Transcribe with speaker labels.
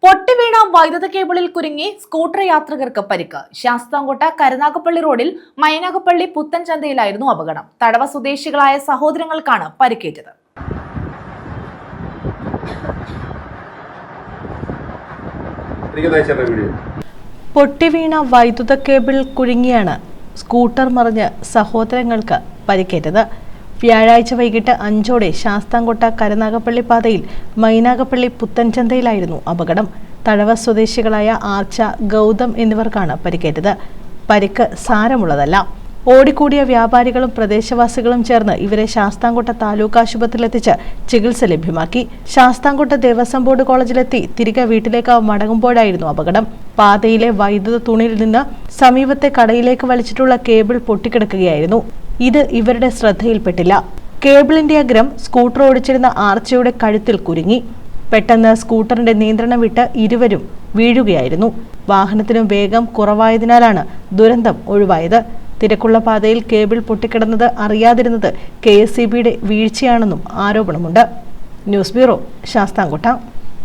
Speaker 1: പൊട്ടിവീണ വൈദ്യുത കേബിളിൽ കുരുങ്ങി സ്കൂട്ടർ യാത്രികർക്ക് പരിക്ക്. ശാസ്താംകോട്ട കരുനാഗപ്പള്ളി റോഡിൽ മൈനാഗപ്പള്ളി പുത്തൻചന്തയിലായിരുന്നു അപകടം. തടവ സ്വദേശികളായ സഹോദരങ്ങൾക്കാണ് പരിക്കേറ്റത്.
Speaker 2: പൊട്ടിവീണ വൈദ്യുത കേബിൾ കുരുങ്ങിയാണ് സ്കൂട്ടർ മറിഞ്ഞ് സഹോദരങ്ങൾക്ക് പരിക്കേറ്റത്. വ്യാഴാഴ്ച വൈകിട്ട് 5ഓടെ ശാസ്താംകോട്ട കരുനാഗപ്പള്ളി പാതയിൽ മൈനാഗപ്പള്ളി പുത്തൻചന്തയിലായിരുന്നു അപകടം. തഴവ സ്വദേശികളായ ആർച്ച, ഗൗതം എന്നിവർക്കാണ് പരിക്കേറ്റത്. പരിക്ക് സാരമുള്ളതല്ല. ഓടിക്കൂടിയ വ്യാപാരികളും പ്രദേശവാസികളും ചേർന്ന് ഇവരെ ശാസ്താംകോട്ട താലൂക്ക് ആശുപത്രിയിലെത്തിച്ച് ചികിത്സ ലഭ്യമാക്കി. ശാസ്താംകോട്ട ദേവസ്വം ബോർഡ് കോളേജിലെത്തി തിരികെ വീട്ടിലേക്ക് മടങ്ങുമ്പോഴായിരുന്നു അപകടം. പാതയിലെ വൈദ്യുത തൂണിൽ നിന്ന് സമീപത്തെ കടയിലേക്ക് വലിച്ചിട്ടുള്ള കേബിൾ പൊട്ടിക്കിടക്കുകയായിരുന്നു. ഇത് ഇവരുടെ ശ്രദ്ധയിൽപ്പെട്ടില്ല. കേബിളിന്റെ അഗ്രം സ്കൂട്ടർ ഓടിച്ചിരുന്ന ആർച്ചയുടെ കഴുത്തിൽ കുരുങ്ങി. പെട്ടെന്ന് സ്കൂട്ടറിന്റെ നിയന്ത്രണം വിട്ട് ഇരുവരും വീഴുകയായിരുന്നു. വാഹനത്തിനു വേഗം കുറവായതിനാലാണ് ദുരന്തം ഒഴിവായത്. തിരക്കുള്ള പാതയിൽ കേബിൾ പൊട്ടിക്കിടന്നത് അറിയാതിരുന്നത് KSEBയുടെ വീഴ്ചയാണെന്നും ആരോപണമുണ്ട്. News bureau, Sasthamkotta.